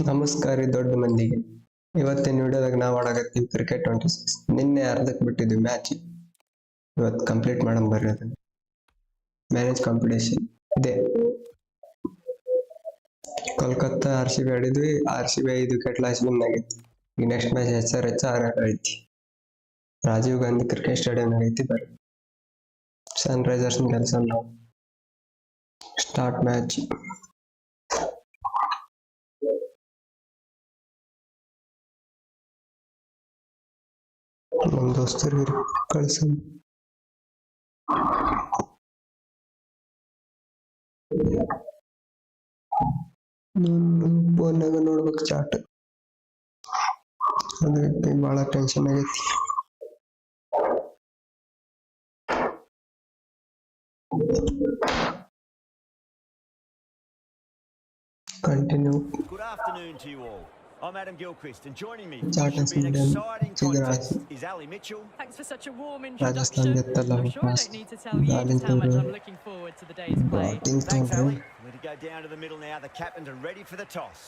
ನಮಸ್ಕಾರ ರೀ ದೊಡ್ಡ ಮಂದಿಗೆ. ಇವತ್ತಿನ ವಿಡಿಯೋದಾಗ ನಾವು ಆಡಕತ್ತೀವಿ ಕ್ರಿಕೆಟ್ 26. ನಿನ್ನೆ ಅರ್ಧಕ್ಕೆ ಬಿಟ್ಟಿದ್ವಿ ಮ್ಯಾಚ್. ಇವತ್ತು ಕಂಪ್ಲೀಟ್ ಮಾಡಮ್ ಬರ್ರಿ ಅದನ್ನ. ಮ್ಯಾನೇಜ್ ಕಾಂಪಿಟೇಷನ್ ಇದೆ. ಕೋಲ್ಕತ್ತಾ RCB ಆಡಿದ್ವಿ. RCB 5 ವಿಕೆಟ್ ಲಾಸ್ ವಿನ್ ಆಗೈತಿ. ಈ ನೆಕ್ಸ್ಟ್ ಮ್ಯಾಚ್ SRH ಐತಿ. ರಾಜೀವ್ ಗಾಂಧಿ ಕ್ರಿಕೆಟ್ ಸ್ಟೇಡಿಯಂ ಐತಿ ಬರ್ರಿ. ಸನ್ರೈಸರ್ಸ್ ಕೆಲಸ ನಾವು ಸ್ಟಾರ್ಟ್ ಮ್ಯಾಚ್. ನಮ್ಮ ದೋಸ್ತರು ಕಳ್ಸ ಫೋನ್ನಾಗ ನೋಡ್ಬೇಕು ಚಾಟ್. ಅದಕ್ಕೆ ಬಹಳ ಟೆನ್ಷನ್ ಆಗೈತಿ. Continue. Good afternoon to you all. I'm Adam Gilchrist, and joining me Chat should be an Sweden. exciting contest is Ali Mitchell. Thanks for such a warm Rajasthan introduction. I'm sure I don't need to tell you just how much I'm looking forward to the day's play. Thanks, Ali. We're to go down to the middle now. The captains are ready for the toss.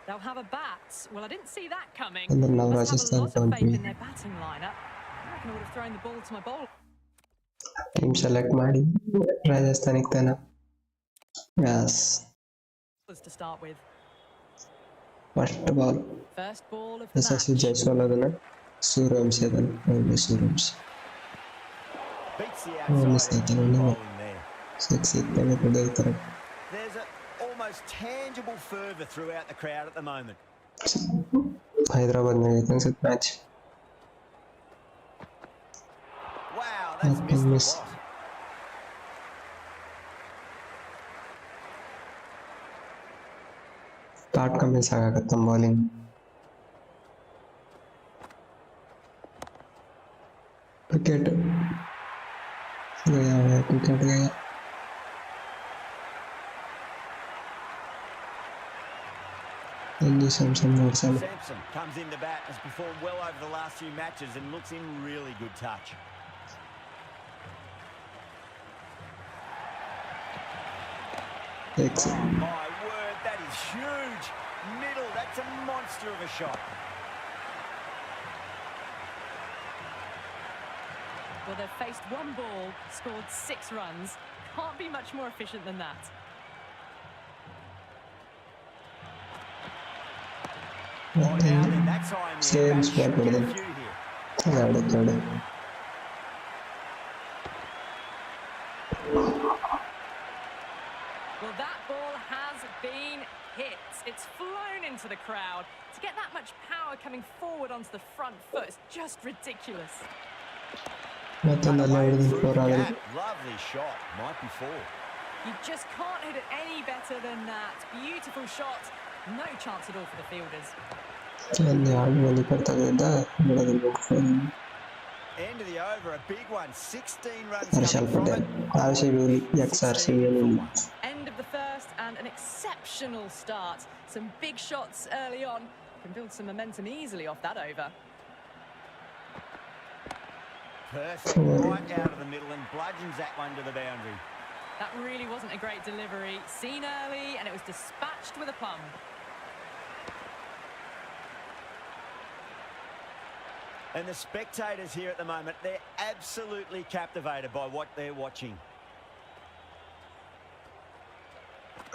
They'll have a bat. Well, I didn't see that coming. And then now Must have a lot of faith Rajasthan in their batting lineup. I reckon I would have thrown the ball to my bowler. Team select ಮಾಡಿ ರಾಜಸ್ಥಾನಿಗೆ ತಾನ. Yes. To start with. First ball. First ball of the SSC match. Jaiswal ಅದನ್ನ ಸೂರ್ಯವಂಶಿ ಅದನ್ನ ಒಳ್ಳೆ Suryavanshi. Beats the outside bowling there. Six ಇತ್ತನೆ ಕೊಡೈತಾರೆ. There's an almost tangible fervour throughout the crowd at the moment. Hyderabad ನಾಗ ಅನ್ಸುತ್ತೆ match. Wow, that's missed a lot. Start comments ಆಗಕತ್ತ bowling. Cricket ಗಯಾ cricket ಗಯಾ. Samson comes in the bat, has performed well over the last few matches and looks in really good touch. Excellent. Oh my word, that is huge. Middle, that's a monster of a shot. Well, they've faced one ball, scored 6 runs. Can't be much more efficient than that. Oh, now then, that's timing. Same spot for them. Third. Well, that ball has been hit. It's flown into the crowd. To get that much power coming forward onto the front foot is just ridiculous. Lovely shot. Might be 4. You just can't hit it any better than that. Beautiful shot. No chance at all for the fielders. End of the over, a big one. 16 runs Harshal from Patel. it. RCB End of the first and an exceptional start. Some big shots early on. Can build some momentum easily off that over. Perfect, right out of the middle and bludgeons that one to the boundary. That really wasn't a great delivery. Seen early and it was dispatched with a plum. And the spectators here at the moment, they're absolutely captivated by what they're watching.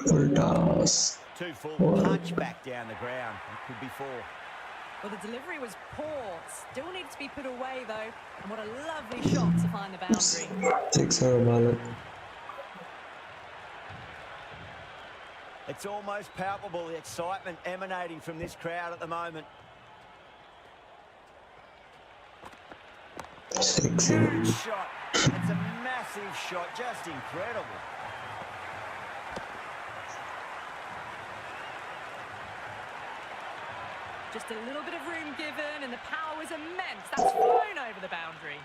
Full toss. 2 full, punch back down the ground. It could be 4. Well, the delivery was poor. Still needs to be put away, though. And what a lovely shot to find the boundary. 6 ball. It's almost palpable, the excitement emanating from this crowd at the moment. 6. Huge shot. It's a massive shot, just incredible. Just a little bit of room given, and the power was immense. That's flown over the boundary.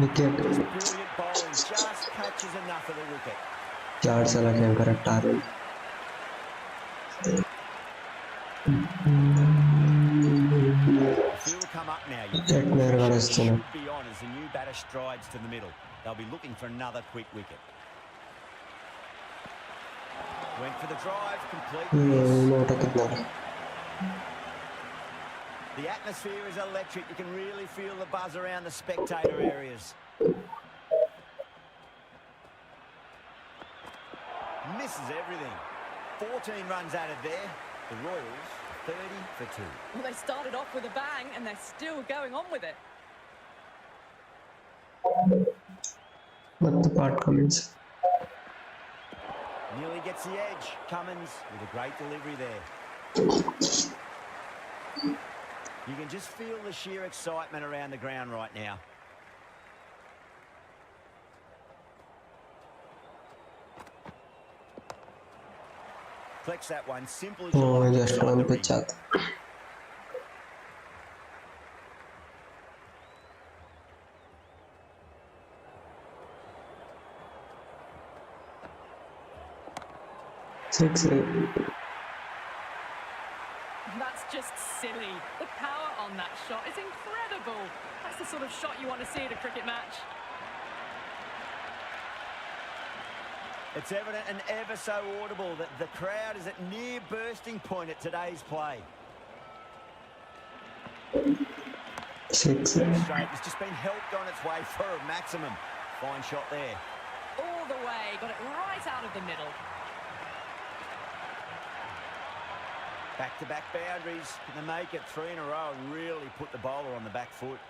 Wicket. Brilliant bowling, just catches enough of the wicket. 4 ಸಲ game correct ಆಗಿದೆ. He'll come up now. You Check there, should be on as the new batter strides to the middle. They'll be looking for another quick wicket. Went for the drive, complete miss. ನೋಟ ಕಿತ್ನಾರ The atmosphere is electric. You can really feel the buzz around the spectator areas. Misses everything. 14 runs added there. The Royals 30 for 2. Well, they started off with a bang and they're still going on with it. ಮತ್ತೆ part Cummins Nearly gets the edge. Cummins with a great delivery there. You can just feel the sheer excitement around the ground right now. Flex that one. Simple as you like just inside one the ring. pitch ಆತ six That's just silly. The power on that shot is incredible. That's the sort of shot you want to see at a cricket match. It's evident and ever so audible that the crowd is at near bursting point at today's play. Six Straight has just been helped on its way for a maximum. Fine shot there. All the way, got it right out of the middle. Back-to-back boundaries. Can they make it 3 in a row and really put the bowler on the back foot?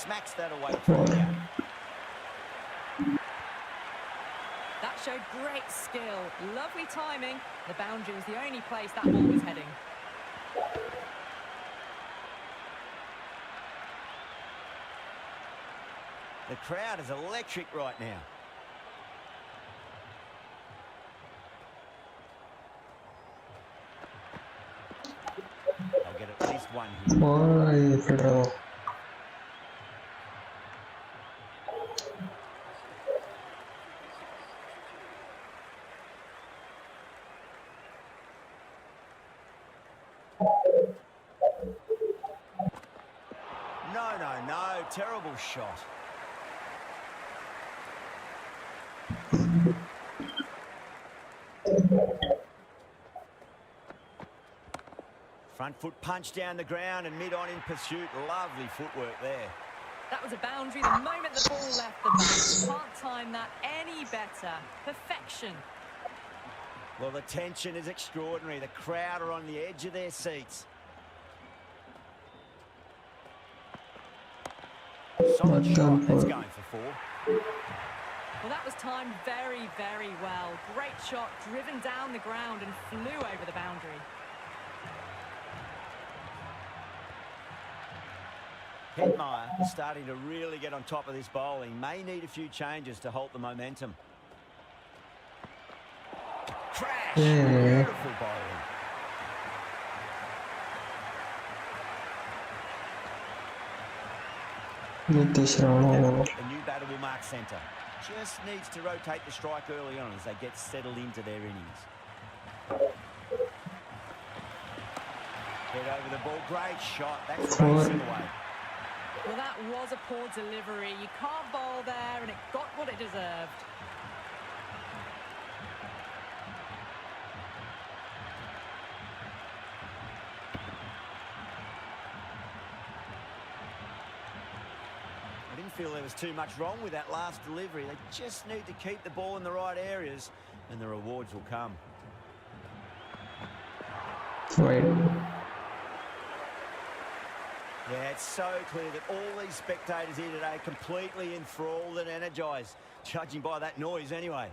Smacks that away from you. That showed great skill. Lovely timing. The boundary was the only place that ball was heading. The crowd is electric right now. They'll get at least one here. ಓಯ್ ಫಿಡ್ರೋ No. Terrible shot. Front foot punch down the ground and mid-on in pursuit. Lovely footwork there. That was a boundary the moment the ball left the bat. Can't time that any better. Perfection. Well, the tension is extraordinary. The crowd are on the edge of their seats. Solid shot. That's going for 4. Well, that was timed very, very well. Great shot, driven down the ground and flew over the boundary. Hetmeyer is starting to really get on top of this bowling. May need a few changes to halt the momentum. Crash! Beautiful bowling. Nitish Rana The new batter will mark centre. Just needs to rotate the strike early on as they get settled into their innings. Head over the ball. Great shot. That's racing away. Well, that was a poor delivery. You can't bowl there, and it got what it deserved. I didn't feel there was too much wrong with that last delivery. They just need to keep the ball in the right areas, and the rewards will come. Wide Yeah, it's so clear that all these spectators here today are completely enthralled and energised, judging by that noise anyway.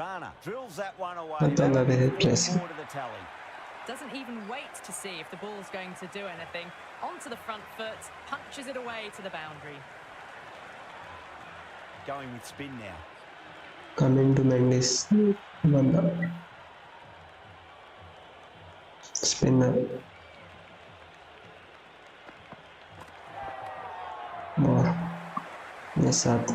Rana drills that one away. That's a bit place. Forward to the tally. Doesn't even wait to see if the ball's going to do anything. Onto the front foot, punches it away to the boundary. Going with spin now. Coming to Mendis ಬಂದ spinner miss ಆಯ್ತು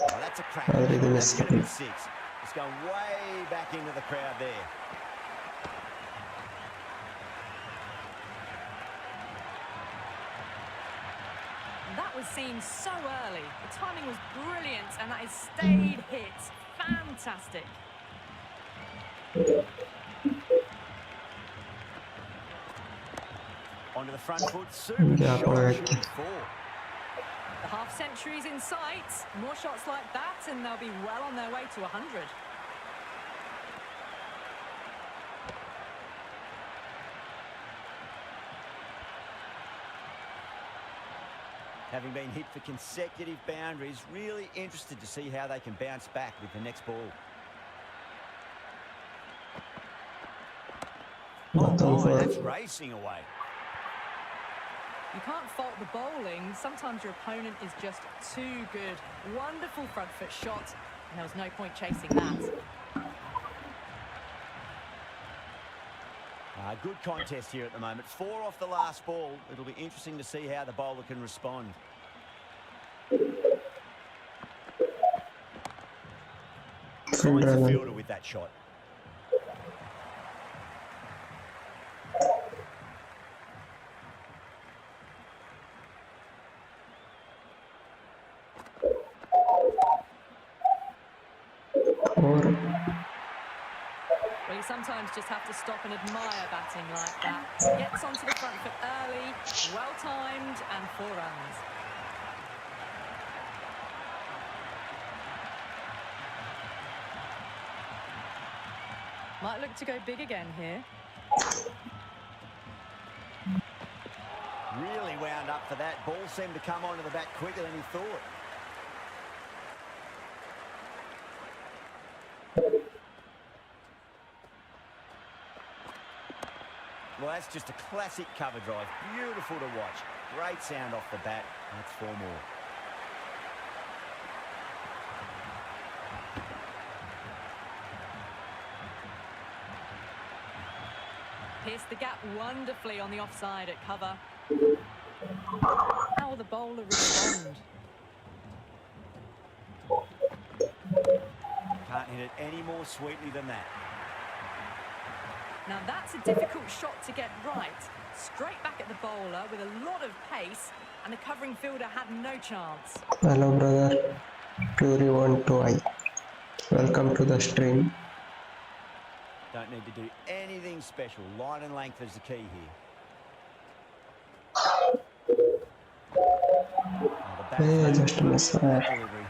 Oh, that's a crack. Already missed it. 6. It's going way back into the crowd there. That was seen so early. The timing was brilliant, and that is stayed hit. Fantastic. Onto the front foot, super Yeah, shot, correct. should be 4. The half century's in sight. More shots like that, and they'll be well on their way to 100. Having been hit for consecutive boundaries, really interested to see how they can bounce back with the next ball. Bottom Oh, that's four. racing away. You can't fault the bowling. Sometimes your opponent is just too good. Wonderful front foot shot, and there was no point chasing that. Good contest here at the moment. 4 off the last ball. It'll be interesting to see how the bowler can respond. Finds the fielder with that shot. Four. Well, you sometimes just have to stop and admire batting like that. Gets onto the front foot early, well-timed, and 4 runs. Might look to go big again here. Really wound up for that. Ball seemed to come onto the bat quicker than he thought. Well, that's just a classic cover drive. Beautiful to watch. Great sound off the bat. That's 4 more. Pierced the gap wonderfully on the offside at cover. How will the bowler respond? Can't hit it any more sweetly than that. Now that's a difficult shot to get right. Straight back at the bowler with a lot of pace, and the covering fielder had no chance. Hello, brother. 2-1-2-I. Welcome to the stream. Don't need to do anything special. Line and length is the key here. Oh, the Hey, batsman just miss that. delivery.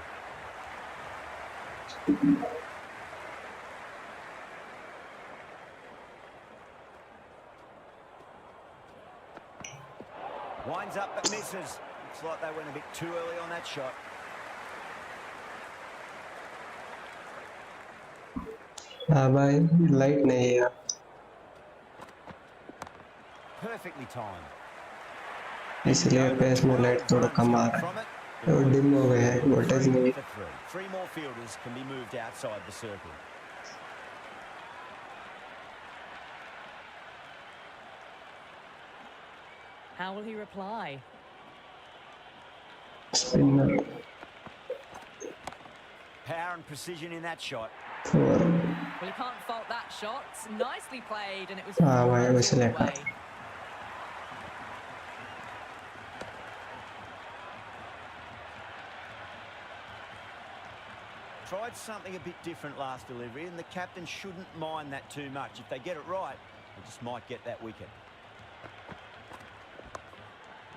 Winds up but misses. Looks like they went a bit too early on that shot. हाँ भाई light नहीं है Perfectly timed. इसलिए pace में light थोड़ा कम आ रहा है और डिम हो गया है वोल्टेज नहीं For 3. 3 more fielders can be moved outside the circle. How will he reply? Spinner Power and precision in that shot. 4 Well, you can't fault that shot. Nicely played, and it was हाँ भाई well वैसे all the लेकर way. Tried something a bit different last delivery, and the captain shouldn't mind that too much. If they get it right, they just might get that wicket.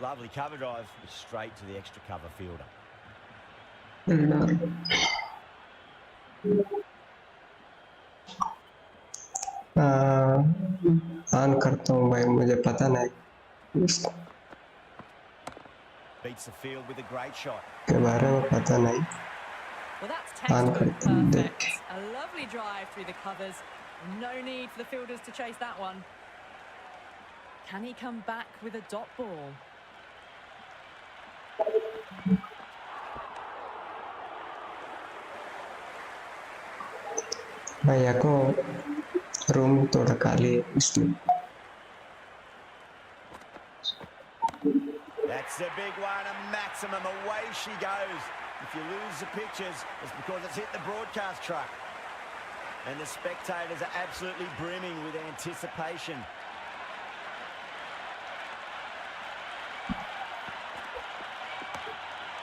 Lovely cover drive, straight to the extra cover fielder. On करता हूँ भाई मुझे पता नहीं इसके Beats the field with a great shot. बारे में पता नहीं Well, that's On textbook करते देख perfect. A lovely drive through the covers. No need for the fielders to chase that one. Can he come back with a dot ball? भैया को room थोड़ा खाली है इसलिए That's a big one, a maximum. Away she goes. If you lose the pictures, it's because it's hit the broadcast truck. And the spectators are absolutely brimming with anticipation.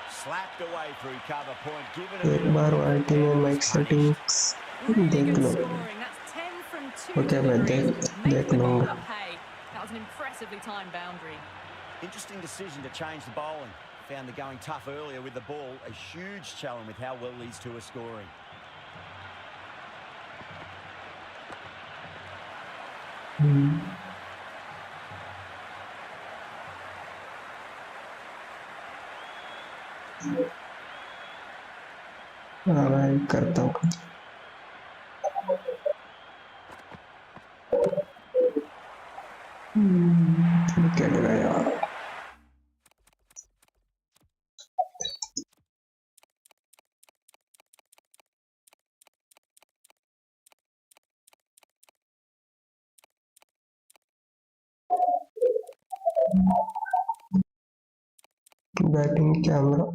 Slapped away through cover point. Given a एक bit of बार room, waiting and में was mike punished. Settings Really देख good लो. scoring. That's 10 from 2 Okay, मैं deliveries. देख Making the लूँगा. bowler pay. That was an impressively timed boundary. Interesting decision to change the bowling. Found the going tough earlier with the ball. A huge challenge with how well these two are scoring. हाँ मैं करता हूँ. Wicket गया. Batting camera.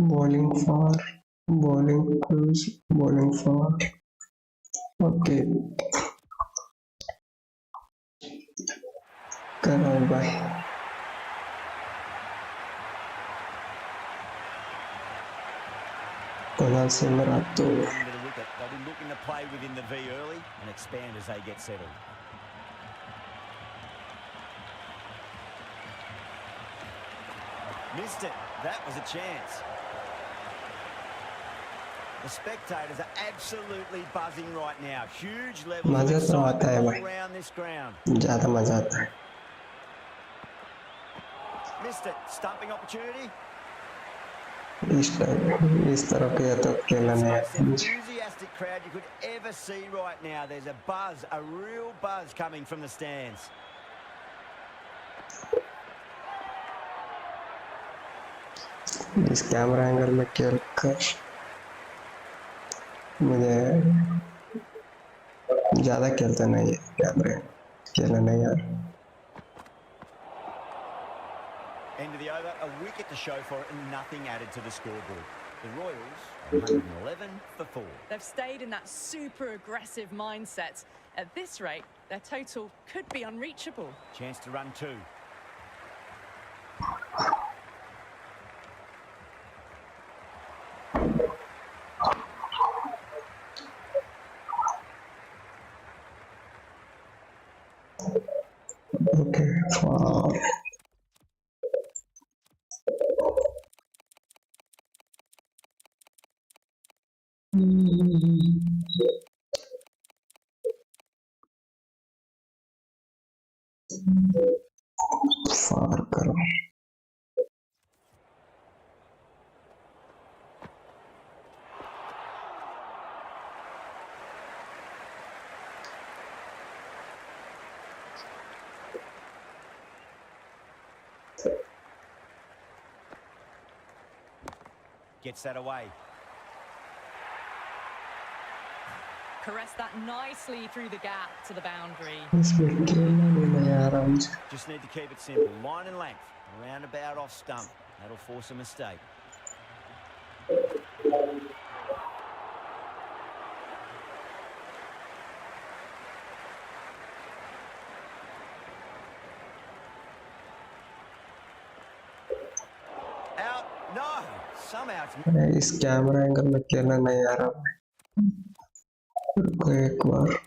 Bowling far, bowling close, bowling far. Okay. करो bye. Kunal से मरा तो Under the wicket. They'll be looking to play within the V early and expand as they get settled. Missed it. That was a chance. The spectators are absolutely buzzing right now. Huge levels of मजा तो आता है excitement all भाई. around this ground. ज़्यादा मजा आता है. Missed it. Stumping opportunity. इस तरह के तो खेलना It's the नहीं most आता मुझे. enthusiastic crowd you could ever see right now. There's a buzz, a real buzz coming from the stands. इस कैमरा एंगल में खेल कर मुझे ज़्यादा खेलता नहीं है. कैमरे खेलना नहीं यार. End of the over, a wicket to show for it and nothing added to the scoreboard. The Royals are 111 for 4. They've stayed in that super aggressive mindset. At this rate, their total could be unreachable. Chance to run two. Okay, far. फार करो. Gets that away. Caress that nicely through the gap to the boundary. इसमें खेलना नहीं आ रहा मुझे. Just need to keep it simple. Line and length. Around about off stump. That'll force a mistake. Out. No. Somehow it's... इस camera angle में खेलना नहीं आ रहा. रुको एक बार.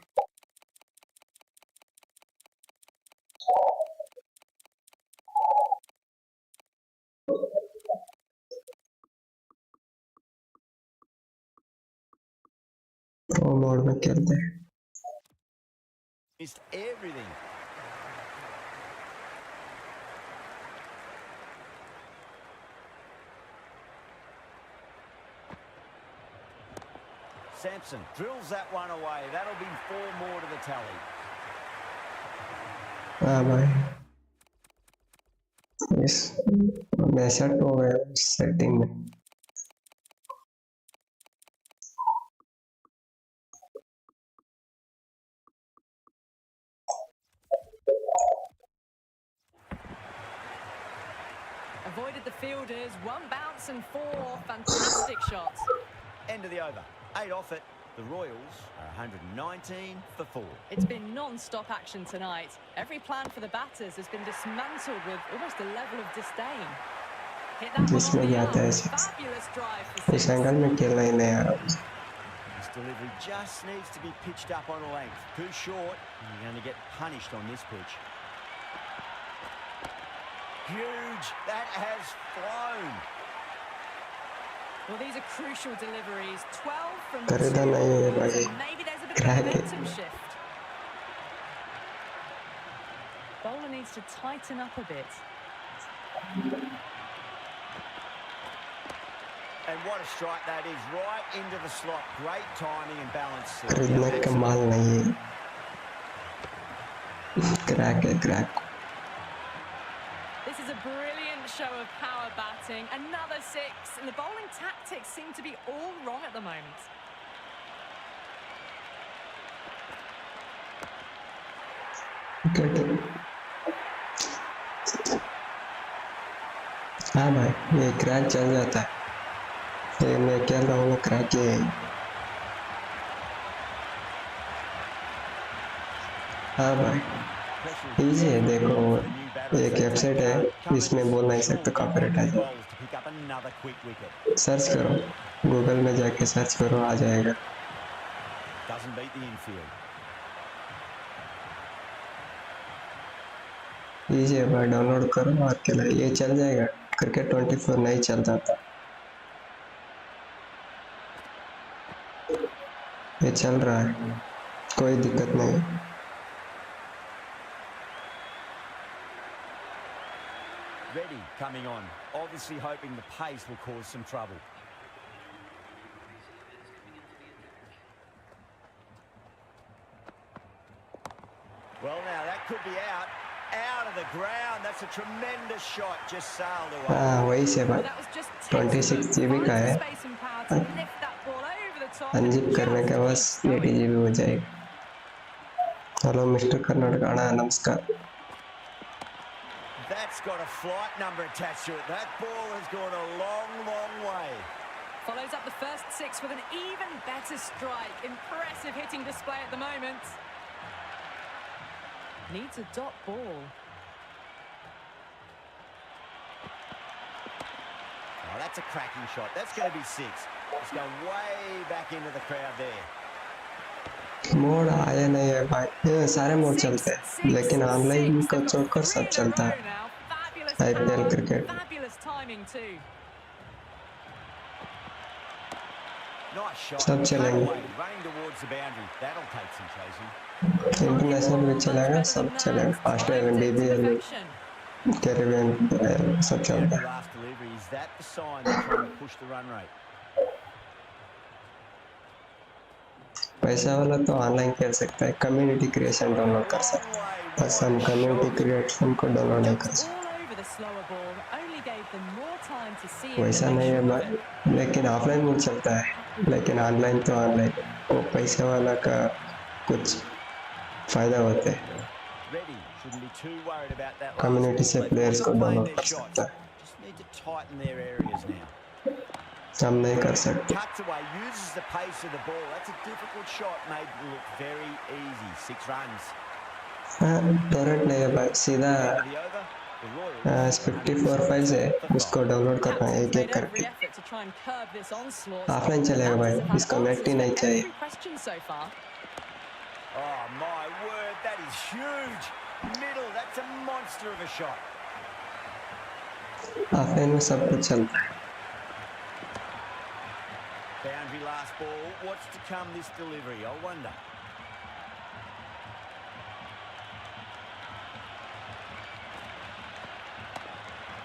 प्रो मोड में खेलते हैं. missed everything. Sampson drills that one away. That'll be 4 more to the tally. हाँ भाई. इस मैं सेट हो गया सेटिंग में. A Avoided the fielders, one bounce and four. Fantastic shots. End of the over. 8 off it. The Royals are 119 for 4. It's been non-stop action tonight. Every plan for the batters has been dismantled with almost a level of disdain. Hit that one जिसमें on the जाता है arm. six. Fabulous drive for इस six. Angle में खेलना ही नहीं आ रहा। This delivery just needs to be pitched up on a length. Too short, and you're going to get punished on this pitch. Huge. That has flown. Well, these are crucial deliveries. 12 from करेगा two नहीं है balls, भाई। and maybe there's a bit of a Crack it. momentum shift. Bowler needs to tighten up a bit. And what a strike that is, right into the slot. Great timing and balance. खरीदने का माल नहीं है। Crack है crack. This is a brilliant show of power batting. Another six, and the bowling tactics seem to be all wrong at the moment. हाँ भाई, ये crack चल जाता है। ये मैं क्या कहूँगा, क्रैक ये है। हाँ भाई, इजी है। देखो, एक वेबसाइट है, इसमें बोल नहीं सकते, कॉपीराइट आ जाए। सर्च करो, गूगल में जाके सर्च करो, आ जाएगा। Doesn't beat the infield. Easy है भाई, डाउनलोड करो और खेलो। ये चल जाएगा। क्रिकेट 24 नहीं चलता था, ये चल रहा है, कोई दिक्कत नहीं। Reddy coming on, obviously hoping the pace will cause some trouble. Well, now that could be out of the ground. That's a tremendous shot, just sailed away. हाँ, वही से भाई, Well, that was just 26 GB का है। Finds the space and power to lift that ball over the top and unzip करने के बाद just keep 80 going. GB हो जाएगा। हेलो मिस्टर कर्नाटक, आना नमस्कार। That's got a flight number attached to it. That ball has gone a long, long way. Follows up the first six with an even better strike. Impressive hitting display at the moment. Needs a dot ball. Oh, that's a cracking shot. That's going to be 6. It's going way back into the crowd there. Mode आया नहीं है भाई। ये सारे mode चलते हैं, लेकिन online को छोड़कर सब चलता है। IPL cricket Nice shot. सब चलेंगे। Running towards the boundary. That'll take some chasing. International भी चलेगा, सब चलेगा। ऑस्ट्रेलियन DBL, कैरिबियन सब चलता है। Last delivery, is that the sign they're trying to push the run rate? पैसा वाला तो ऑनलाइन खेल सकता है, कम्युनिटी क्रिएशन डाउनलोड कर सकता है, बस हम कम्युनिटी क्रिएशन को डाउनलोड नहीं कर सकते। वैसा नहीं है भाई, लेकिन ऑफलाइन मोड चलता है, लेकिन ऑनलाइन तो ऑनलाइन, वो पैसे वाला का कुछ फायदा होते हैं। कम्युनिटी से प्लेयर्स को डाउनलोड कर सकता है, हम नहीं कर सकते। टोरेंट नहीं है भाई, सीधा 54 फाइल्स है, उसको डाउनलोड करना है एक एक करके। ऑफलाइन चलेगा भाई, इसको नेट ही नहीं चाहिए। Oh my word, that is huge. Middle, that's a monster of a shot. Offline में सब कुछ चलता है। Boundary last ball. What's to come this delivery? I wonder.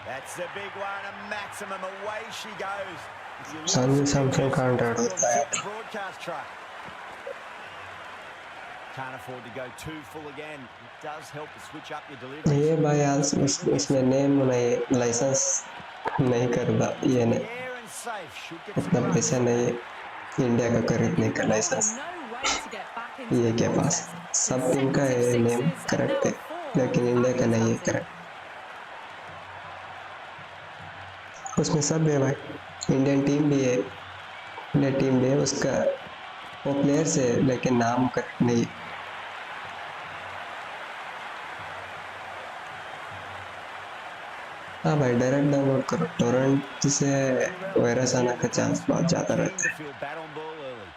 That's the big one, a maximum. Away she goes. Sanju Samson can't the broadcast truck. Can't afford to go too full again. It does help to switch up your delivery. ये भाई आज इसमें name नहीं, licence नहीं करता, ये नहीं, इतना पैसा नहीं है इंडिया का खरीदने का लाइसेंस। ये के पास सब टीम का है नेम करेक्ट है, लेकिन इंडिया का नहीं है करेक्ट। उसमें सब है भाई, इंडियन टीम भी है, इंडियन टीम भी है उसका, वो प्लेयर्स है लेकिन नाम करेक्ट नहीं। हाँ भाई डायरेक्ट डाउनलोड करो, टोरेंट से Very relevant वायरस आने skill का चांस defence. बहुत They were ज्यादा keen रहता to है। feel bat on ball early.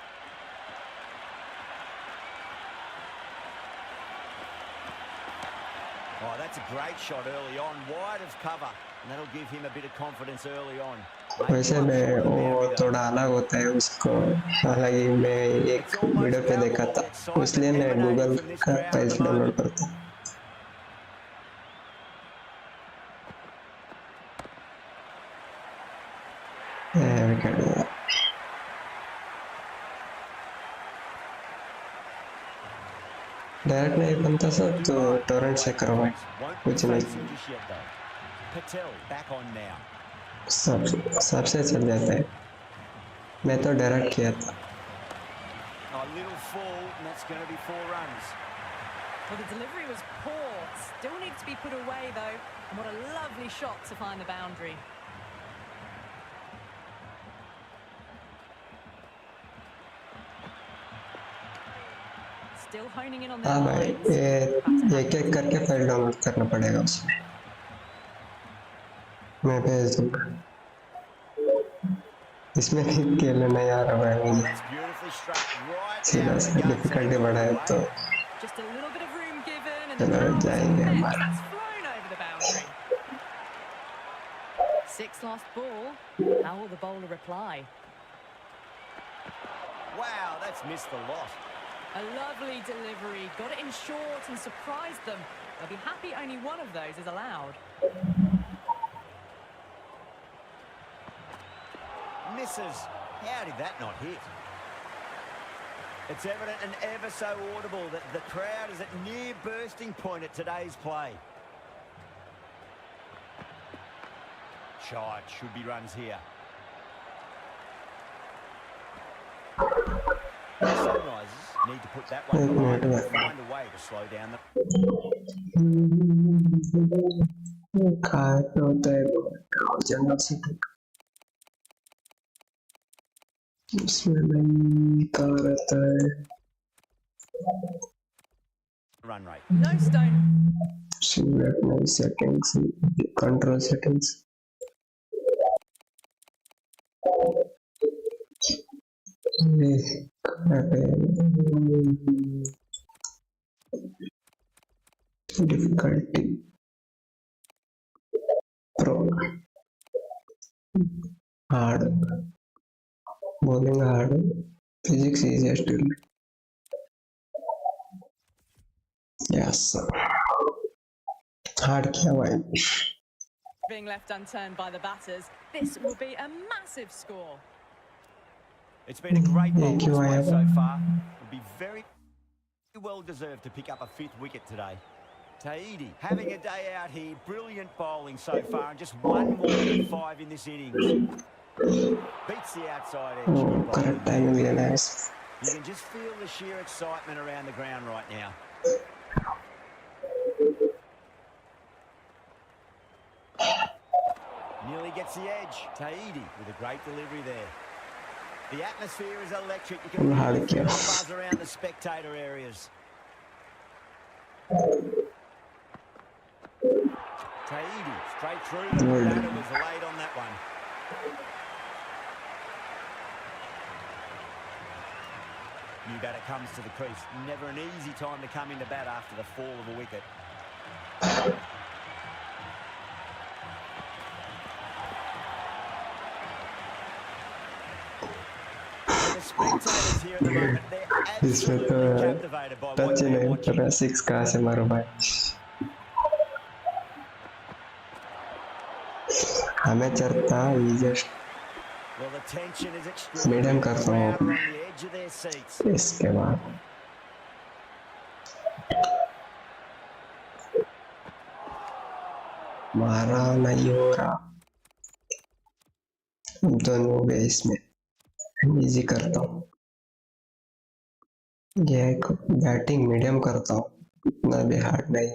Oh, that's a great shot early on, wide of cover, and that'll give him a bit of confidence early on. Maybe वैसे one मैं short of the वो boundary though. थोड़ा अलग होता है उसको, हालांकि मैं It's एक वीडियो almost पे देखा palpable था, the excitement इसलिए मैं emanating गूगल from this का crowd at page the download moment. करता हूँ। विकेट गया, डायरेक्ट नहीं बनता सब तो टोरेंट से करो भाई, Won't be कुछ नहीं, facing just yet though. Patel back on now. सब सबसे चल जाता है। मैं तो डायरेक्ट किया था। A little fall, and that's going to be 4 runs. Well, the delivery was poor. Still needs to be put away, though. And what a lovely shot to find the boundary. Still honing in on their हाँ भाई, lines. ये एक एक करके file download करना पड़ेगा उसमें, मैं भेज दूंगा। इसमें भी खेलना नहीं आ रहा भाई Oh, मुझे, that's beautifully struck right सीधा out of the सा guts, and difficulty it got बढ़ाए तो away. Just a little bit of room given, and the चलो power was जाएंगे immense. हमारा। That's flown over the boundary. 6 lost ball. How will the bowler reply? Wow, that's missed the lot. A lovely delivery. Got it in short and surprised them. They'll be happy only one of those is allowed. Misses. How did that not hit? It's evident and ever so audible that the crowd is at near bursting point at today's play. Shot should be runs here. The Sunrisers need to put that one behind them and find a way to slow down the... कहाँ पे होता है वो जंगल से, इसमें नहीं कहाँ रहता है। run rate. No stone. Settings, control settings, difficulty pro, hard, bowling hard, physics easy still, yes hard किया भाई। Being left unturned by the batters, this will be a massive score. It's been a great bowling Thank you, display Ayaba. so far. Would be very well deserved to pick up a 5th wicket today. Tahiti having a day out here. Brilliant bowling so far, and just one more than 5 in this innings. Beats the outside edge. Good bowling correct there. Timing लेना है। You can just feel the sheer excitement around the ground right now. Nearly gets the edge. Tahiti with a great delivery there. The atmosphere is electric. You can really feel the buzz around the spectator areas. Tahiti straight through. The batter was late on that one. New batter comes to the crease. Never an easy time to come into bat after the fall of a wicket. And the spectators here at the moment, they're इसमें तो absolutely captivated by what touch he they're नहीं watching. कर रहा, 6 कहाँ से मारो भाई। हमें चलता just Well, the tension is medium extreme. The करता crowd are हूँ, on the edge of their seats. इसके बाद मारा नहीं हो रहा, दोनों हो गए इसमें, इजी करता हूँ, ये बैटिंग मीडियम करता हूँ, इतना भी हार्ड नहीं,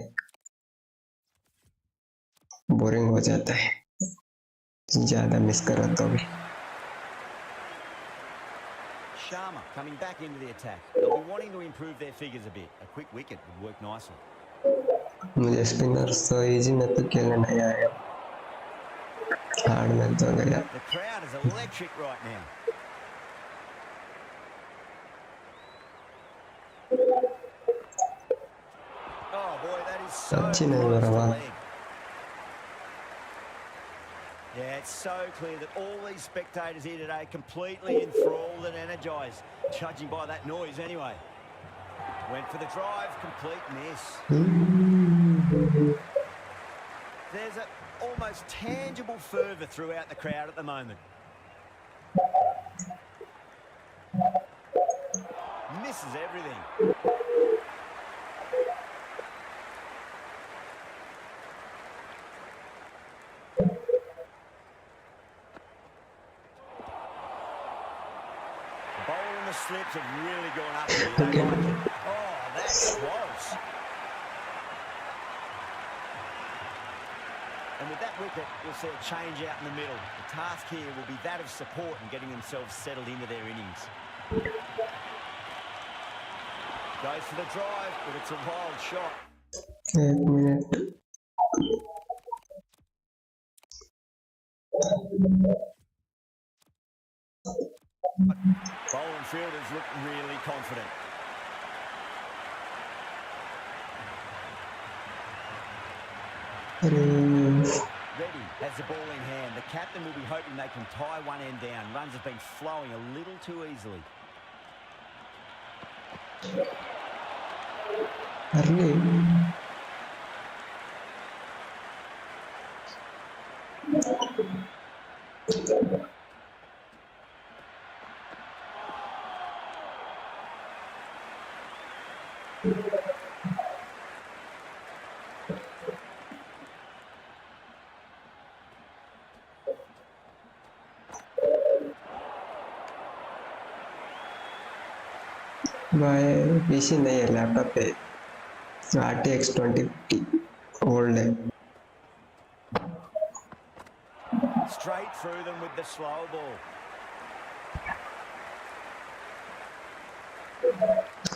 बोरिंग हो जाता है। ज़्यादा मिस करा तो भी Sharma coming back into the attack. They'll be wanting to improve their figures a bit. A quick wicket would work nicely. मुझे स्पिनर्स तो इजी में तो खेलने नहीं आएगा, हार्ड में तो गया। The crowd is electric right now. Oh boy, that is so अच्छी नहीं हो close रहा to बात। leg. Yeah, it's so clear that all these spectators here today completely enthralled and energised, judging by that noise anyway. Went for the drive, complete miss. There's an almost tangible fervour throughout the crowd at the moment. Misses everything. The bowl and the slips have really gone up here. They Okay. like it. Oh, that's close. And with that wicket, you'll see a change out in the middle. The task here will be that of support and getting themselves settled into their innings. Goes for the drive, but it's a wild shot. एक minute. Bowling fielders look really confident. अरे Reddy has the ball in hand. The captain will be hoping they can tie one end down. Runs have been flowing a little too easily. अरे भाई PC नहीं है laptop पे, RTX 2050 old है। Straight through them with the slow ball.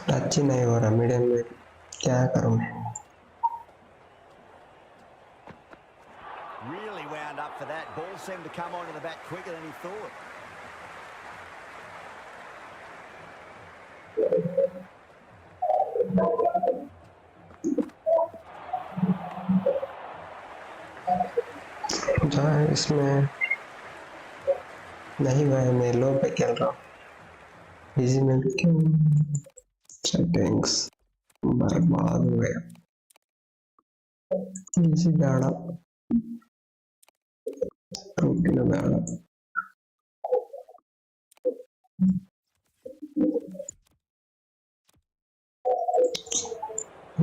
Touch ही नहीं हो रहा मीडियम में, क्या करूं मैं? Really wound up for that. Ball seemed to come onto the bat quicker than he thought. जहाँ इसमें नहीं भाई, मैं लो पे खेल रहा हूँ, इजी में भी क्यों? सेटिंग्स बर्बाद हो गया। इजी डाला, रूटीन डाला।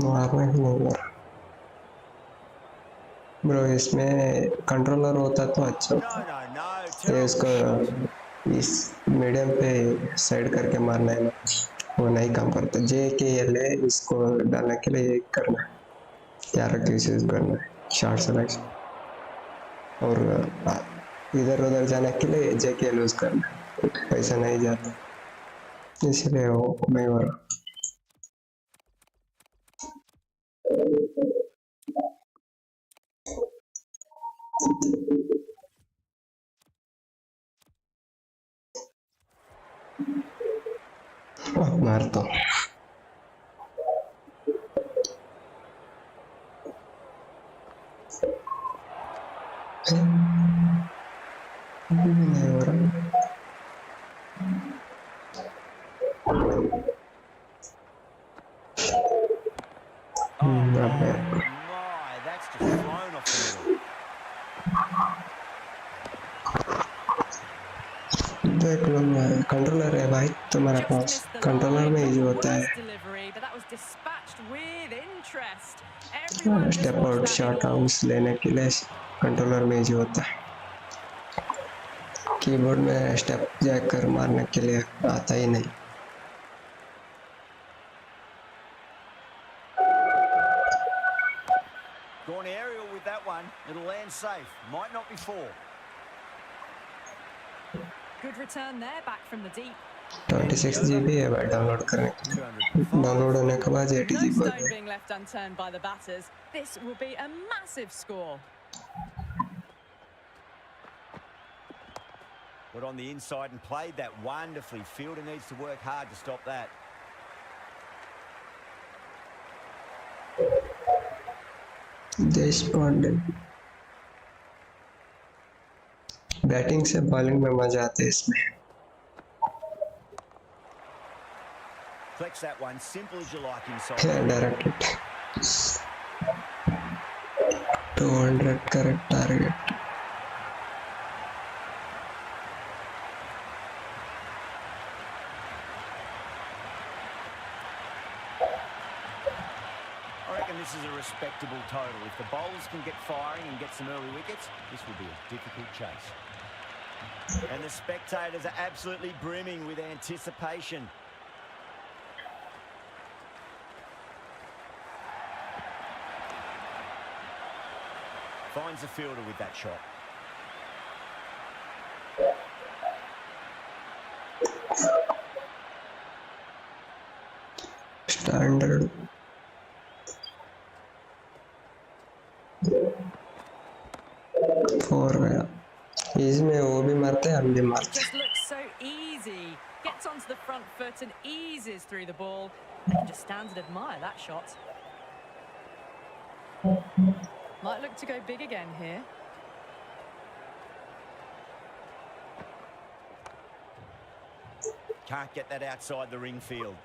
मारना ही नहीं यार ब्रो, इसमें कंट्रोलर होता तो अच्छा No, होता। no, no. ये Terrible इसको shot. इस मीडियम पे साइड करके मारना है ना, वो नहीं काम करता। जे के एल है, इसको डालने के लिए ये करना है, 11 की यूज करना है, शॉर्ट सिलेक्शन, और इधर उधर जाने के लिए जे के एल यूज करना है, पैसा नहीं जाता, इसलिए वो नहीं हो रहा। मारता हूँ। अभी भी नहीं हो रहा। अबे My, that's just flown off the middle. देख लो, कंट्रोलर है भाई तुम्हारे Just pass, missed the controller line. में Not इजी the होता है। worst delivery, but that was dispatched with interest. Everyone just step watched out that shot in awe. Outs लेने के लिए कंट्रोलर में इजी होता है, कीबोर्ड में स्टेप जैक कर मारने के लिए आता ही नहीं। Gone aerial with that one. It'll land safe. Might not be four. Good return there, back from the deep. 26 GB है भाई डाउनलोड करने के लिए। डाउनलोड होने के बाद 80 No GB हो stone जाएगा। being left unturned by the batters. This will be a massive score. Got on the inside and played that wonderfully. Fielder needs to work hard to stop that. देश Pandey batting से bowling में मजा आते है इसमें। Flex that one, simple as you like inside. Yeah, directed. 200 correct target. I reckon this is a respectable total. If the bowlers can get firing and get some early wickets, this will be a difficult chase. And the spectators are absolutely brimming with anticipation. Finds the fielder with that shot. Standard. Four गया। इसमें वो भी मारते हैं हम भी मारते हैं। Just looks so easy. Gets onto the front foot and eases through the ball. You can just stand and admire that shot. Might look to go big again here. Can't get that outside the ring field.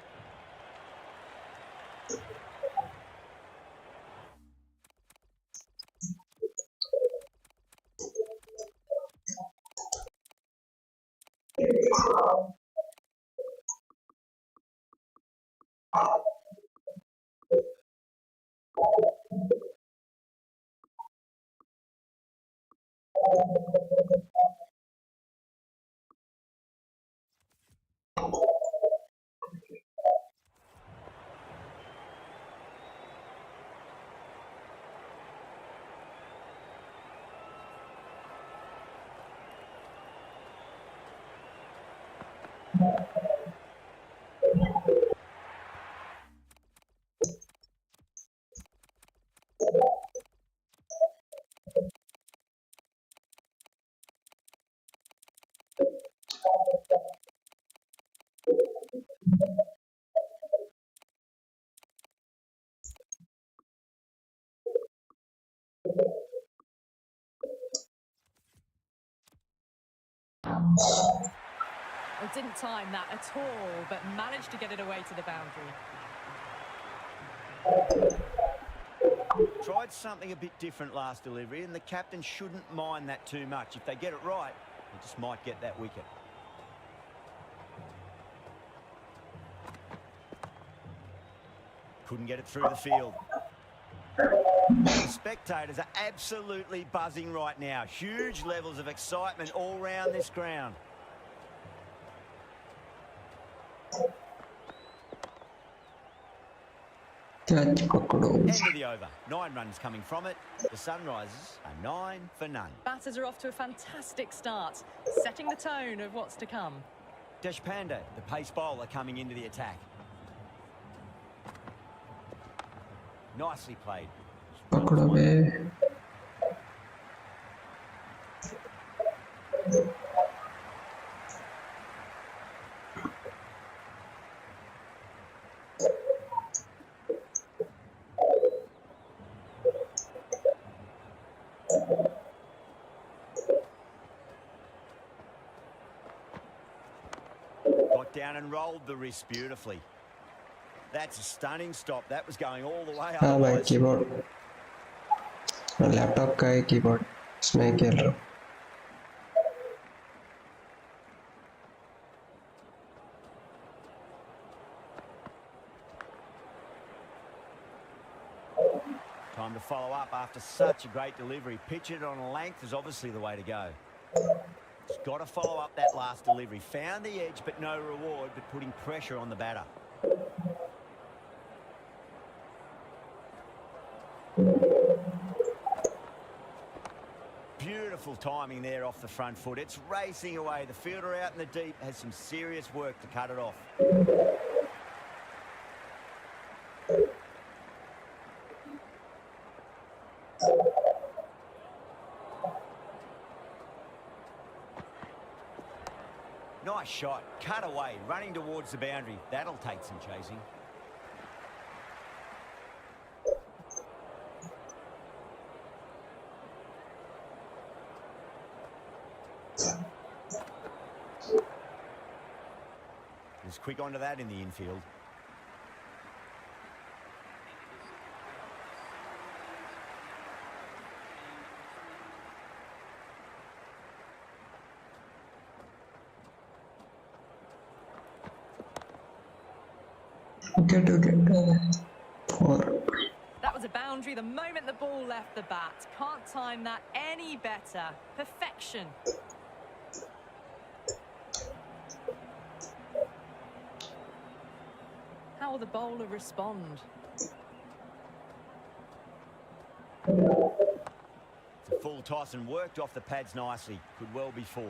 Well, didn't time that at all, but managed to get it away to the boundary. Tried something a bit different last delivery, and the captain shouldn't mind that too much. If they get it right, they just might get that wicket. Couldn't get it through the field. The spectators are absolutely buzzing right now. Huge levels of excitement all round this ground. End of the over. 9 runs coming from it. The Sunrisers are 9 for none. Batters are off to a fantastic start, setting the tone of what's to come. Deshpande, the pace bowler, coming into the attack. Nicely played. पकड़ो बे। Got down and rolled the wrist beautifully. That's a stunning stop. That was going all the way हाँ भाई otherwise. Keyboard laptop का है keyboard इसमें खेल रहा हूँ। Time to follow up after such a great delivery. Pitch it on a length is obviously the way to go. Just got to follow up that last delivery. Found the edge, but no reward, but putting pressure on the batter. Beautiful timing there off the front foot. It's racing away. The fielder out in the deep has some serious work to cut it off. Nice shot. Cut away. Running towards the boundary. That'll take some chasing. He's quick onto that in the infield. Wicket. 4. That was a boundary the moment the ball left the bat. Can't time that any better. Perfection. How will the bowler respond? It's a full toss and worked off the pads nicely. Could well be 4.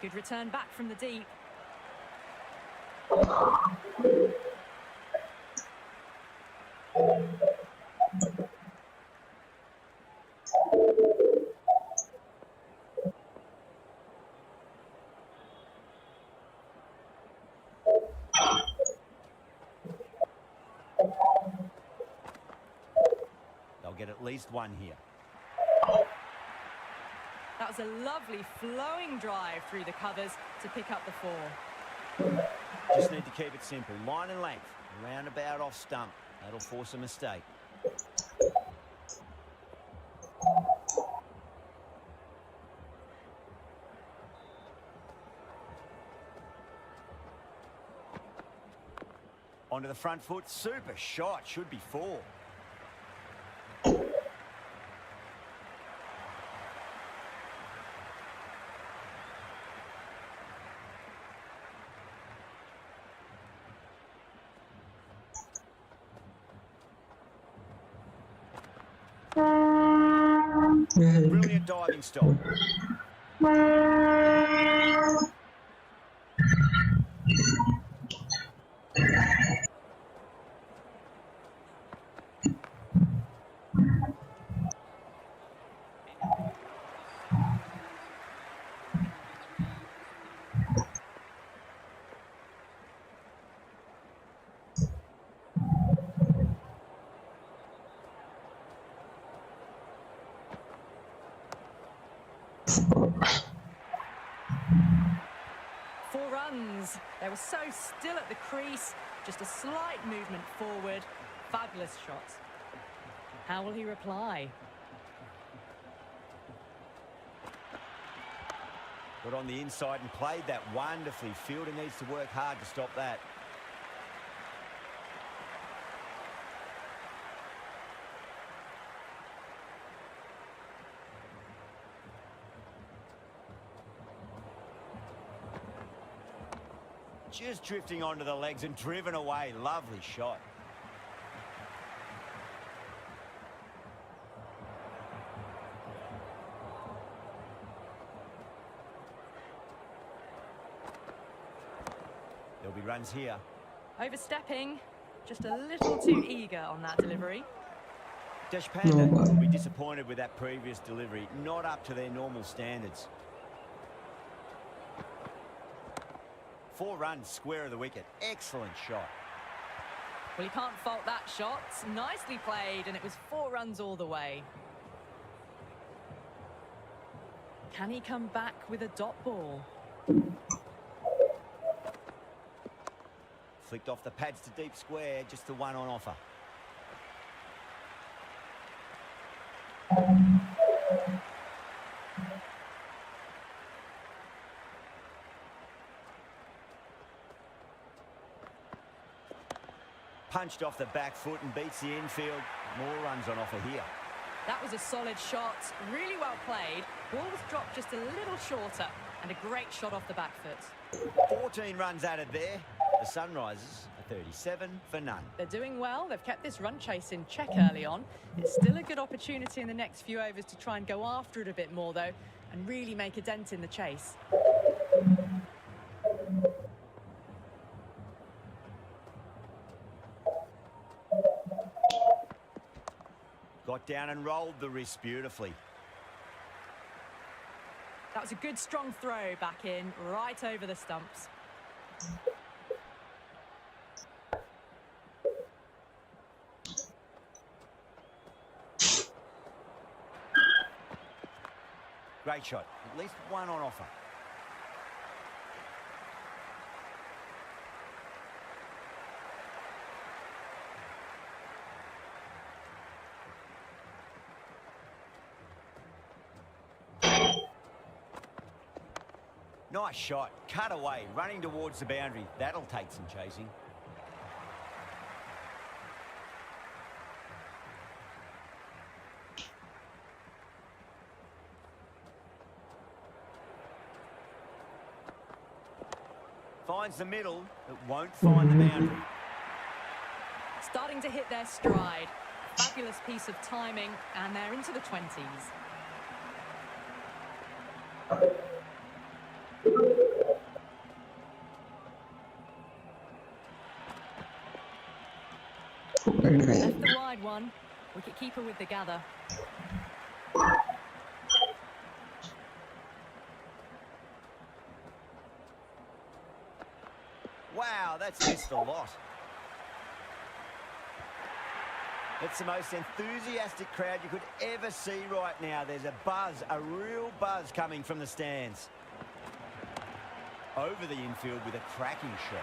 Good return back from the deep. They'll get at least 1 here. That was a lovely flowing drive through the covers to pick up the 4. Just need to keep it simple. Line and length. Roundabout off stump. That'll force a mistake. Onto the front foot. Super shot. Should be 4. Brilliant diving stop. Four runs. They were so still at the crease. Just a slight movement forward. Fabulous shot. How will he reply? Got on the inside and played that wonderfully. Fielder needs to work hard to stop that. Just drifting onto the legs and driven away. Lovely shot. There'll be runs here. Overstepping. Just a little too eager on that delivery. Deshpanda will be disappointed with that previous delivery. Not up to their normal standards. 4 runs, square of the wicket. Excellent shot. Well, you can't fault that shot. Nicely played, and it was 4 runs all the way. Can he come back with a dot ball? Flicked off the pads to deep square, just the 1 on offer. Punched off the back foot and beats the infield. More runs on offer here. That was a solid shot. Really well played. Ball was dropped just a little shorter. And a great shot off the back foot. 14 runs added there. The Sunrisers are 37 for none. They're doing well. They've kept this run chase in check early on. It's still a good opportunity in the next few overs to try and go after it a bit more, though, and really make a dent in the chase. Got down and rolled the wrist beautifully. That was a good, strong throw back in, right over the stumps. Great shot. At least one on offer. Nice shot. Cut away. Running towards the boundary. That'll take some chasing. Finds the middle, but won't find the boundary. Starting to hit their stride. Fabulous piece of timing, and they're into the 20s. Left the wide one. Wicketkeeper with the gather. Wow, that's missed a lot. It's the most enthusiastic crowd you could ever see right now. There's a buzz, a real buzz coming from the stands. Over the infield with a cracking shot.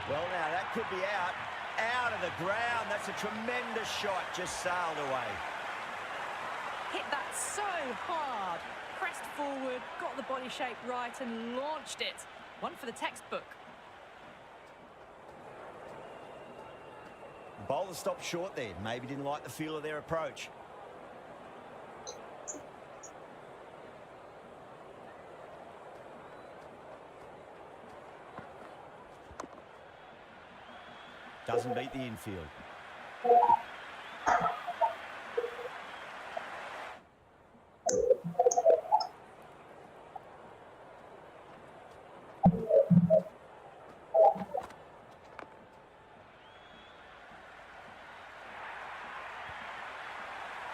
Well, now that could be out of the ground. That's a tremendous shot, just sailed away. Hit that so hard. Pressed forward, got the body shape right and launched it. One for the textbook. Bowler stopped short there. Maybe didn't like the feel of their approach. Doesn't beat the infield.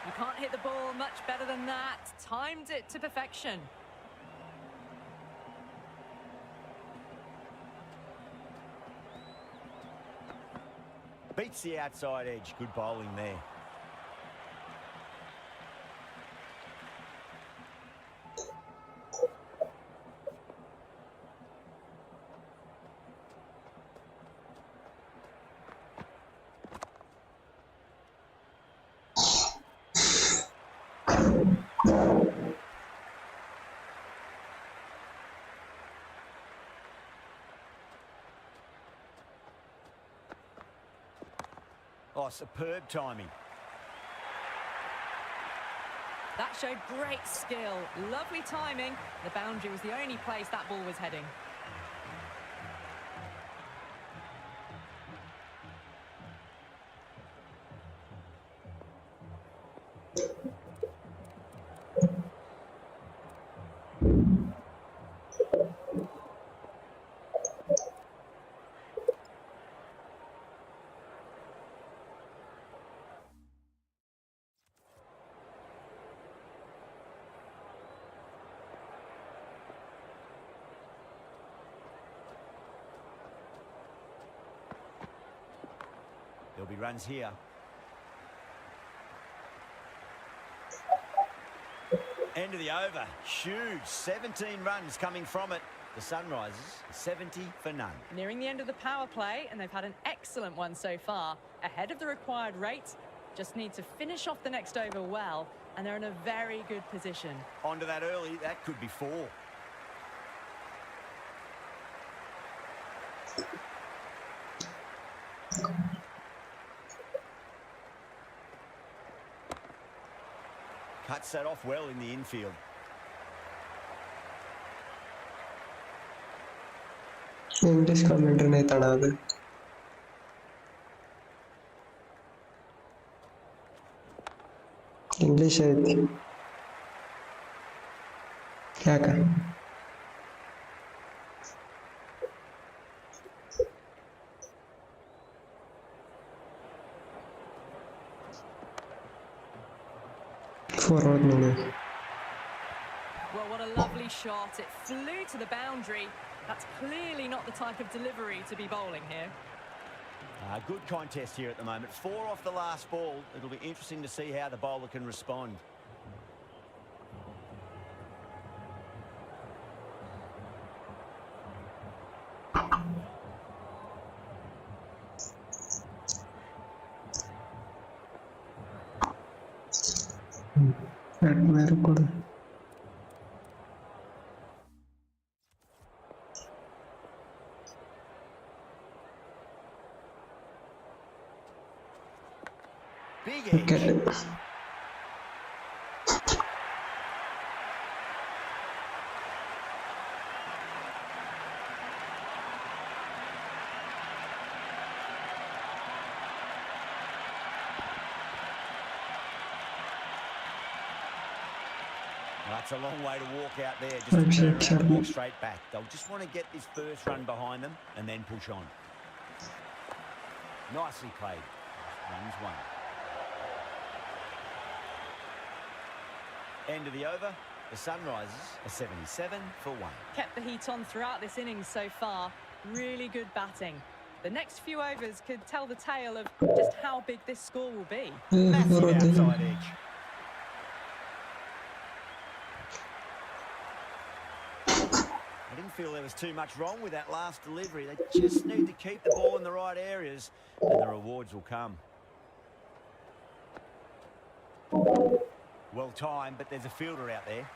You can't hit the ball much better than that. Timed it to perfection. Beats the outside edge. Good bowling there. Oh, superb timing. That showed great skill. Lovely timing. The boundary was the only place that ball was heading. There'll be runs here. End of the over. Huge. 17 runs coming from it. The Sunrisers, 70 for none. Nearing the end of the power play, and they've had an excellent one so far. Ahead of the required rate. Just need to finish off the next over well, and they're in a very good position. Onto that early. That could be 4. Cuts that off well in the infield. English commentary नहीं तड़ा दे English है क्या कर forward नहीं Well, what a lovely shot. It flew to the boundary. That's clearly not the type of delivery to be bowling here. Good contest here at the moment. 4 off the last ball. It'll be interesting to see how the bowler can respond. मेरे को Big edge. okay. Well, that's a long way to walk out there. Just to turn around and walk straight back. They'll just want to get this first run behind them and then push on. Nicely played. Runs one. End of the over. The Sunrisers are 77 for 1. Kept the heat on throughout this innings so far. Really good batting. The next few overs could tell the tale of just how big this score will be. Massive outside edge. I didn't feel there was too much wrong with that last delivery. They just need to keep the ball in the right areas and the rewards will come. Well timed, but there's a fielder out there.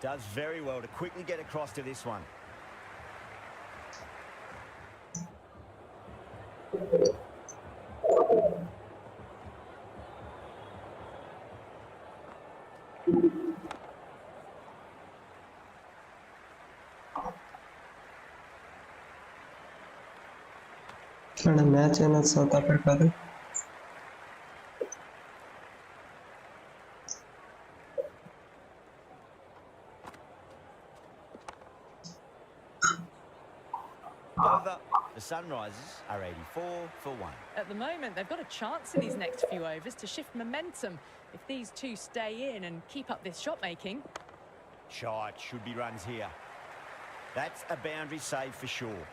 Does very well to quickly get across to this one. Kind of match and South Africa. Over. The Sunrisers are 84 for 1. At the moment, they've got a chance in these next few overs to shift momentum if these two stay in and keep up this shot making. Shot should be runs here. That's a boundary save for sure.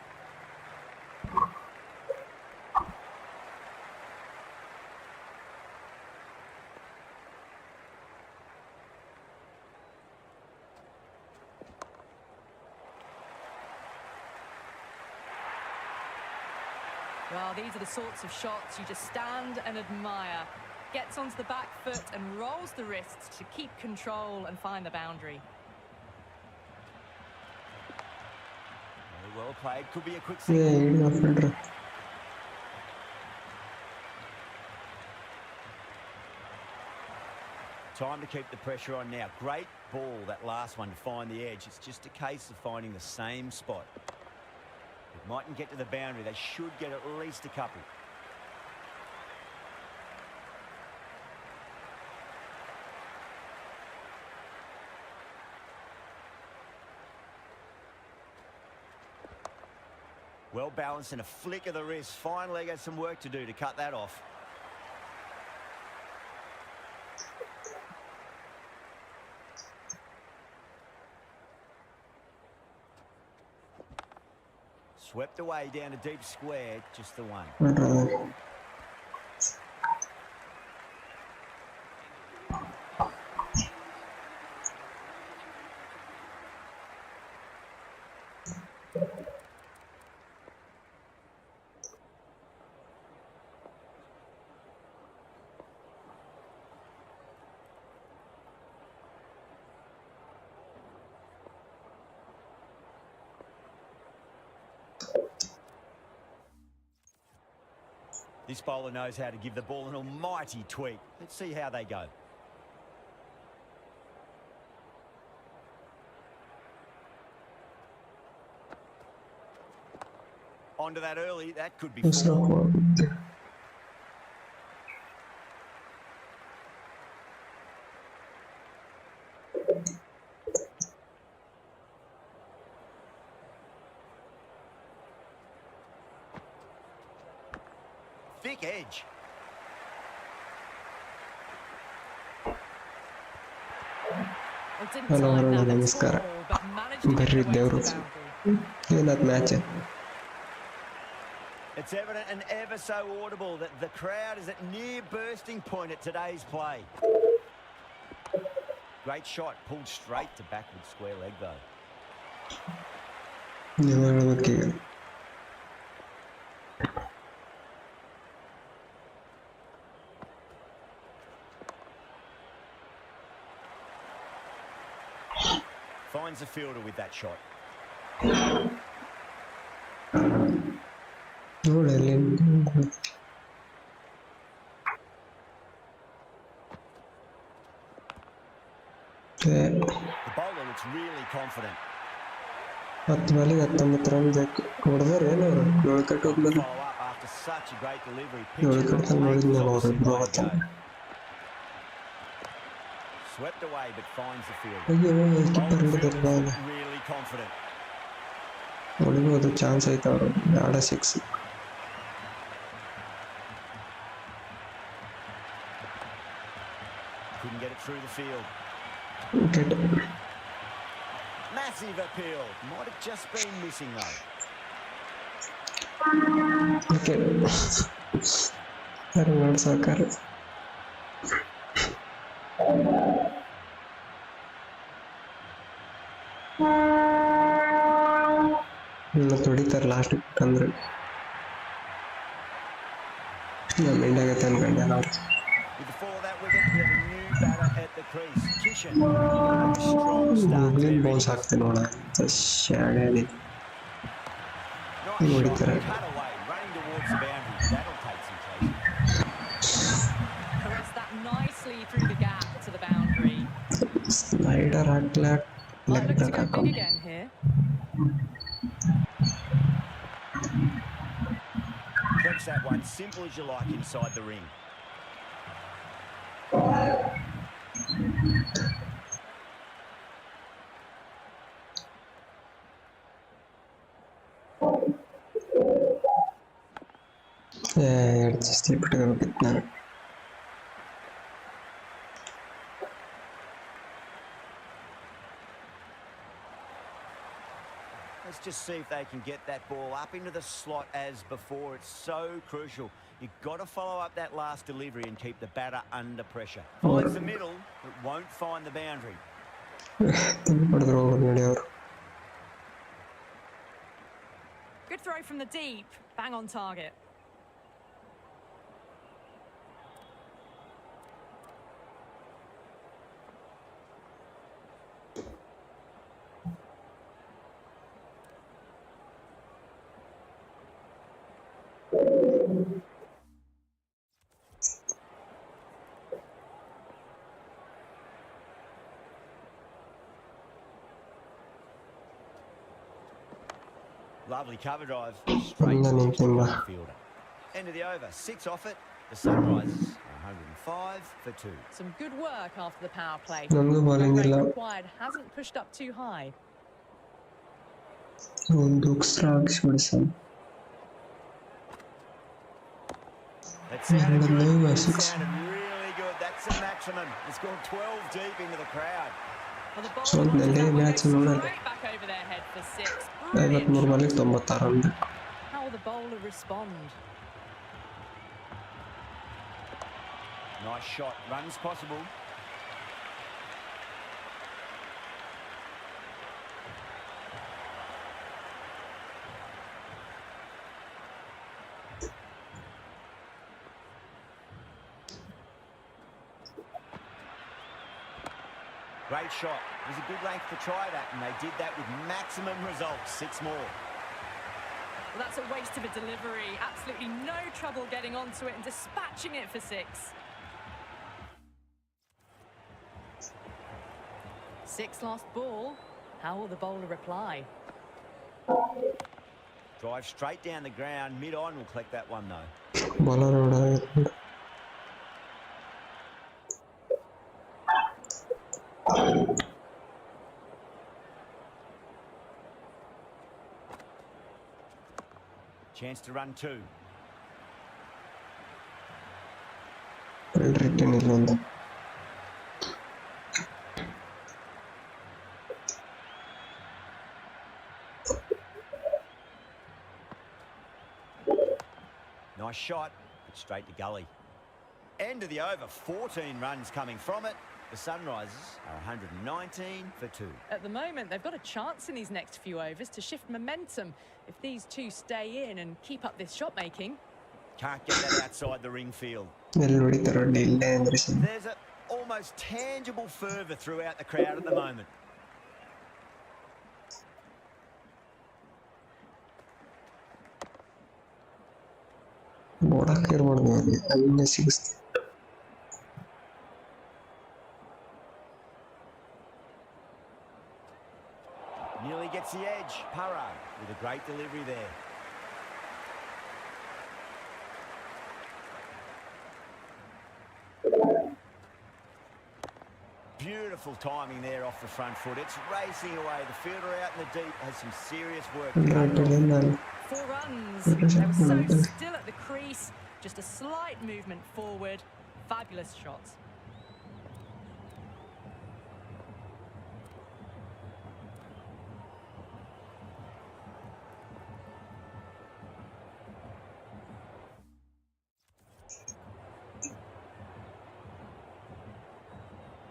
Well, these are the sorts of shots you just stand and admire. Gets onto the back foot and rolls the wrists to keep control and find the boundary. Very well played. Could be a quick Yeah, signal. Time to keep the pressure on now. Great ball, that last one, to find the edge. It's just a case of finding the same spot. It mightn't get to the boundary. They should get at least a couple. Well balanced and a flick of the wrist. Finally got some work to do to cut that off. Swept away down a deep square, just the one. This bowler knows how to give the ball an almighty tweak. Let's see how they go. Onto that early. That could be दूसरा four. हुआ Thick edge. Well, didn't Hello, time hello, that at namaskar. all, but managed to get Very it away to the devils. boundary. ಏನದು match It's evident and ever so audible that the crowd is at near bursting point at today's play. Great shot, pulled straight to backward square leg though. ನೀವು ಹೇಳ್ಬೇಕೀಗ Finds the fielder with that shot. ನೋಡಲ್ಲಿ The bowler looks really confident. 10 ಬಾಲಿಗೆ 19 run ಬೇಕು ಹೊಡೆದಾರೆ ಏನವರು 7 cut ಹೋದ್ಮೇಲೆ Follow up after such a great delivery. 7 ಕಟ್ಟಲ್ಲಿ ನೋಡಿದ್ಮೇಲೆ ಅವರು Obviously ಇಬ್ರು way to ಹೋಗ್ತಾರೆ go. Swept away but finds the field. ಅಯ್ಯೋ keeper ಹಿಡಿದಾರೆ ball Really confident. ಹೊಡಿಬೋದು ಚಾನ್ಸ್ ಐತೆ ಅವರು ಆಡ 6 Couldn't get it through the field. Wicket Massive appeal. Might have just been missing though. Wicket ಯಾರು ನೋಡಿ ಸಾಕಾರ ಮತ್ತೆ ಹೊಡಿತಾರೆ ಲಾಸ್ಟ್ ಅಂದ್ರೆ ನಮ್ಮ ಇಂಡಿಯಾಗತ್ತೆ ಅನ್ಕೊಂಡೆ ನಾವು With the fall of that wicket, we have a new batter at the crease. Kishan. A strong start to ಗೂಗ್ಲಿನ್ their bounce innings. ಹಾಕ್ತೀನಿ ನೋಡ ಅಂತ ಶಾಣೆ Nice ಹೊಡಿತಾರೆ shot, cut away, running towards the boundary. That'll take some chasing. Caressed that nicely through the gap to the boundary. Slider ಹಾಕ್ಲಾಕ್ Might leg look to break go big ಹಾಕೋ again here. Clench that one, simple as you like inside the ring. Adjust ಬಿಟ್ಕೋಬೇಕಿತ್ತು ನಾನು Let's just see if they can get that ball up into the slot as before. It's so crucial. You've got to follow up that last delivery and keep the batter under pressure. Finds the middle, but won't find the boundary. ಹೊಡೆದ್ರು ಹೋಗೋದು ನೋಡಿ ಅವರು Good throw from the deep. Bang on target. Lovely cover drive, straight to the fielder. End of the over, 6 off it. The Sunrisers, 105 for 2. Some good work after the power play. ನಮ್ದು No bowling rate ಇಲ್ಲ required hasn't pushed up too high. ಒಂದು extra ಹಾಕಿಸ್ಬಿಡಿ sir That sounded Yeah, good. no, It 6. sounded really good. That's the maximum. It's gone 12 deep into the crowd. Well, the ball So, launches the that one match goes ನೋಡೋಣ. straight back over their head for 6. Brilliant 53 ಬಾಲಿಗೆ shot. 96 run How will the bowler respond? Nice shot. Runs possible. Great shot. It was a good length to try that, and they did that with maximum results. 6 more. Well, that's a waste of a delivery. Absolutely no trouble getting onto it and dispatching it for 6. 6 last ball. How will the bowler reply? Drive straight down the ground. Mid-on will collect that one, though. bowler out. Chance to run 2. Return is on the Nice shot, but straight to gully. End of the over, 14 runs coming from it. The Sunrisers are 119 for 2. At the moment, they've got a chance in these next few overs to shift momentum if these two stay in and keep up this shot making. Can't get that outside the ring field. There's an almost tangible fervour throughout the crowd at the moment. Nearly gets the edge. Para with a great delivery there. Beautiful timing there off the front foot. It's racing away. The fielder out in the deep has some serious work to do. 4 runs. They were so still at the crease. Just a slight movement forward. Fabulous shots.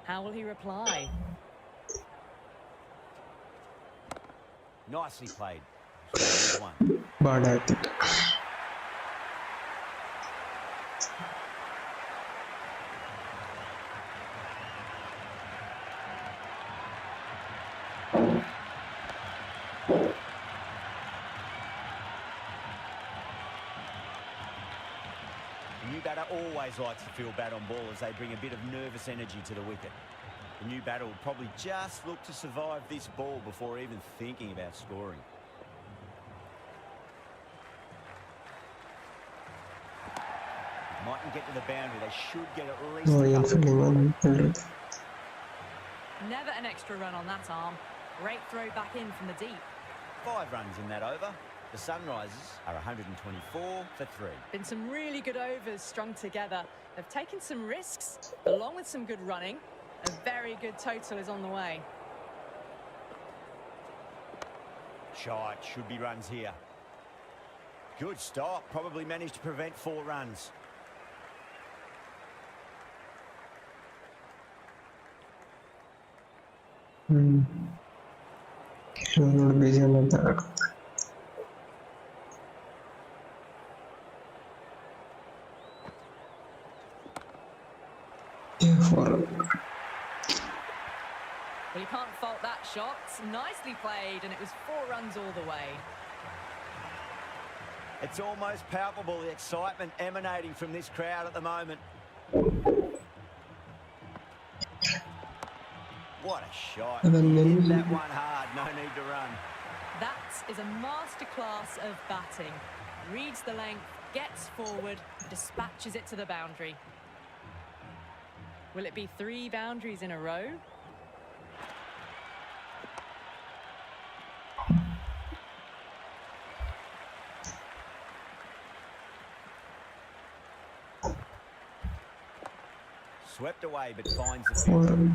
How will he reply? Nicely played. One. The new batter always likes to feel bad on ball as they bring a bit of nervous energy to the wicket. The new batter will probably just look to survive this ball before even thinking about scoring. Mightn't get to the boundary. They should get at least a couple. Never an extra run on that arm. Great throw back in from the deep. 5 runs in that over. The Sunrisers are 124 for 3. Been some really good overs strung together. They've taken some risks, along with some good running. A very good total is on the way. Shot, should be runs here. Good stop, probably managed to prevent 4 runs. Well, you can't fault that shot. Nicely played, and it was 4 runs all the way. It's almost palpable, the excitement emanating from this crowd at the moment. What a shot. Hit that one hard, no need to run. That is a masterclass of batting. Reads the length, gets forward, dispatches it to the boundary. Will it be 3 boundaries in a row? Swept away, but finds the field.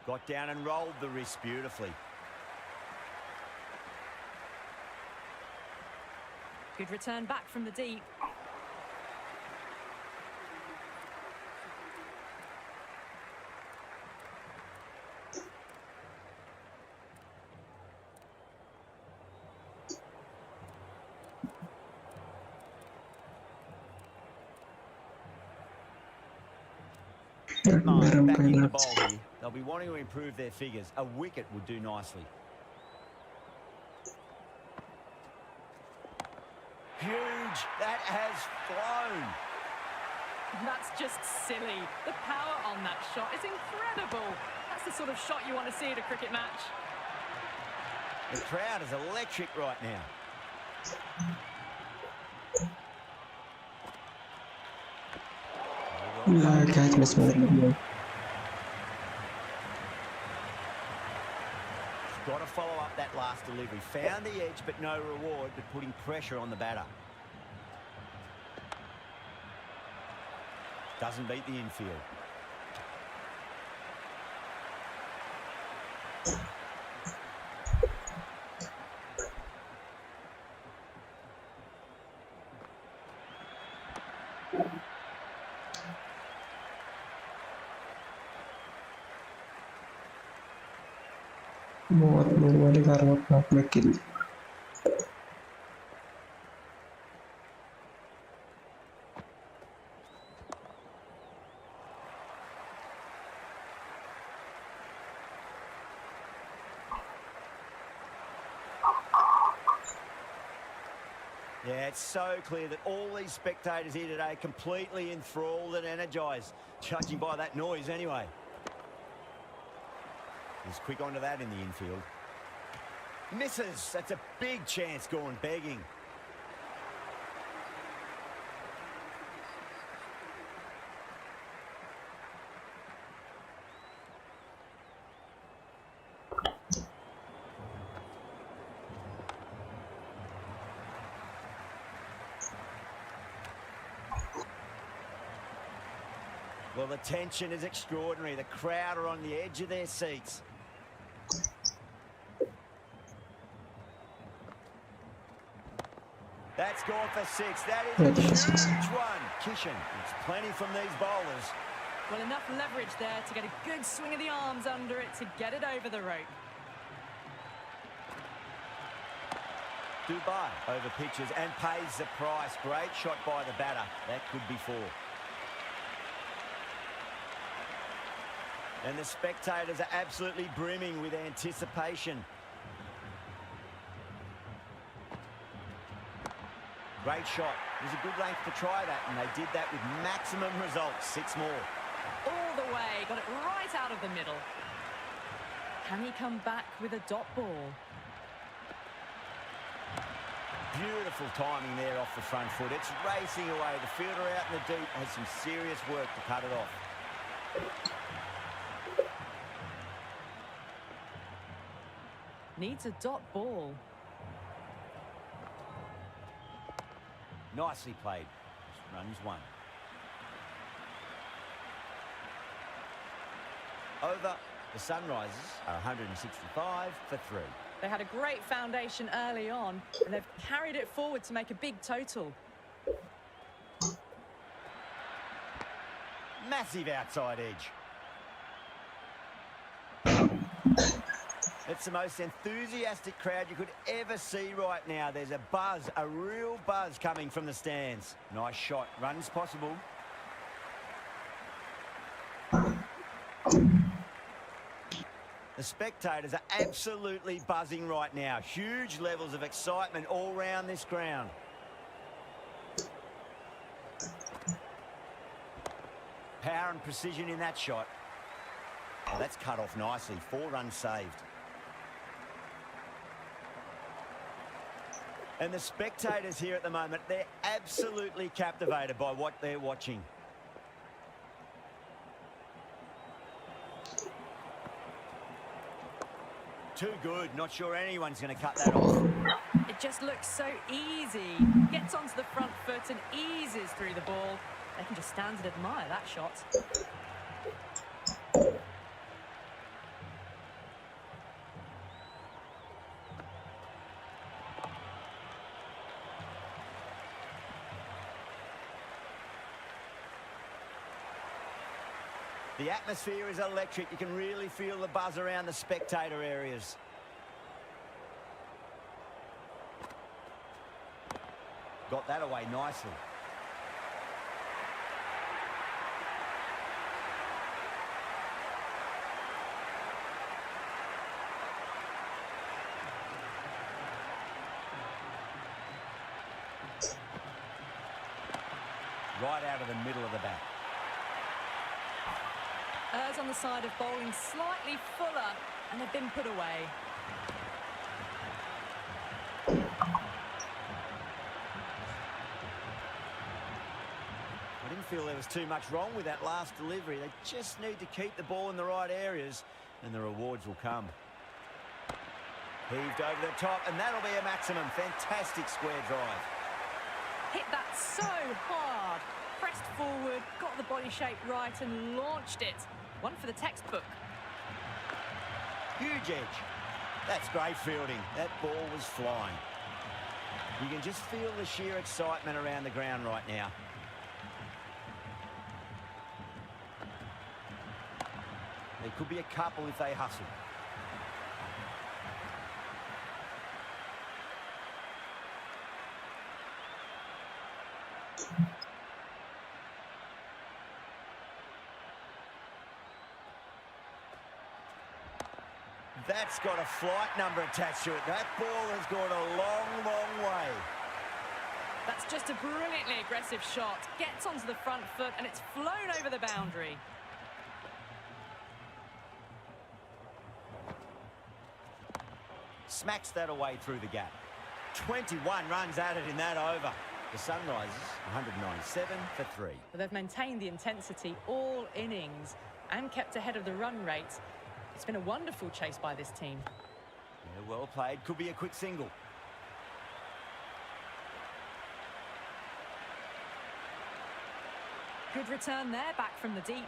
Got down and rolled the wrist beautifully. Good return back from the deep. Keep mind Garam back in the kaila. bowl here. They'll be wanting to improve their figures. A wicket would do nicely. Huge. That has flown. That's just silly. The power on that shot is incredible. That's the sort of shot you want to see at a cricket match. The crowd is electric right now. Catch miss हो गया. Got to follow up that last delivery. Found the edge, but no reward, but putting pressure on the batter. Doesn't beat the infield. बहुत मेरे वाले car में किल. Yeah, it's so clear that all these spectators here today completely enthralled and energised, judging by that noise anyway. He's quick onto that in the infield. Misses. That's a big chance going begging. Well, the tension is extraordinary. The crowd are on the edge of their seats. That's gone for six. That is a huge one. Kishan, it's plenty from these bowlers. Well, enough leverage there to get a good swing of the arms under it to get it over the rope. Dubai over pitches and pays the price. Great shot by the batter. That could be four. And the spectators are absolutely brimming with anticipation. Great shot. It was a good length to try that, and they did that with maximum results. Six more. All the way, got it right out of the middle. Can he come back with a dot ball? Beautiful timing there off the front foot. It's racing away. The fielder out in the deep has some serious work to cut it off. Needs a dot ball. Nicely played. Runs one. Over. The Sunrisers are 165 for 3. They had a great foundation early on, and they've carried it forward to make a big total. Massive outside edge. It's the most enthusiastic crowd you could ever see right now. There's a buzz, a real buzz coming from the stands. Nice shot. Runs possible. The spectators are absolutely buzzing right now. Huge levels of excitement all round this ground. Power and precision in that shot. Oh, that's cut off nicely. 4 runs saved. And the spectators here at the moment, they're absolutely captivated by what they're watching. Too good. Not sure anyone's going to cut that off. It just looks so easy. Gets onto the front foot and eases through the ball. They can just stand and admire that shot. The atmosphere is electric. You can really feel the buzz around the spectator areas. Got that away nicely. right out of the middle of the bat. Errs on the side of bowling slightly fuller, and they've been put away. I didn't feel there was too much wrong with that last delivery. They just need to keep the ball in the right areas, and the rewards will come. Heaved over the top, and that'll be a maximum. Fantastic square drive. Hit that so hard. Pressed forward, got the body shape right, and launched it. One for the textbook. Huge edge. That's great fielding. That ball was flying. You can just feel the sheer excitement around the ground right now. There could be a couple if they hustle. That's got a flight number attached to it. That ball has gone a long, long way. That's just a brilliantly aggressive shot. Gets onto the front foot, and it's flown over the boundary. Smacks that away through the gap. 21 runs added in that over. The Sunrisers, 197 for 3. But they've maintained the intensity all innings and kept ahead of the run rate. It's been a wonderful chase by this team. Yeah, well played. Could be a quick single. Good return there, back from the deep.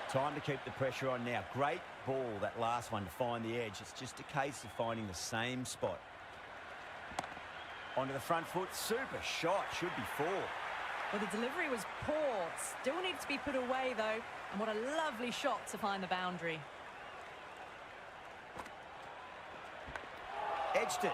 Time to keep the pressure on now. Great ball, that last one, to find the edge. It's just a case of finding the same spot. Onto the front foot. Super shot. Should be 4. Well, the delivery was poor. Still needs to be put away, though. And what a lovely shot to find the boundary. Edged it.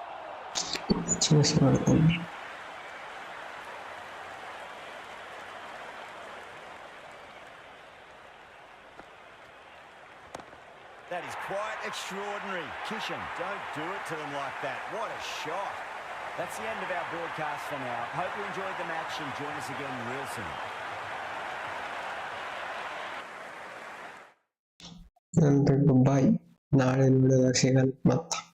That is quite extraordinary. Kishan, don't do it to them like that. What a shot. That's the end of our broadcast for now. Hope you enjoyed the match and join us again real soon. ಎಲ್ರಿಗೂ ಬಾಯ್. ನಾಳೆ ವಿಡಿಯೋದಾಗ ಸಿಗಲ್ಲ ಮತ್ತೆ.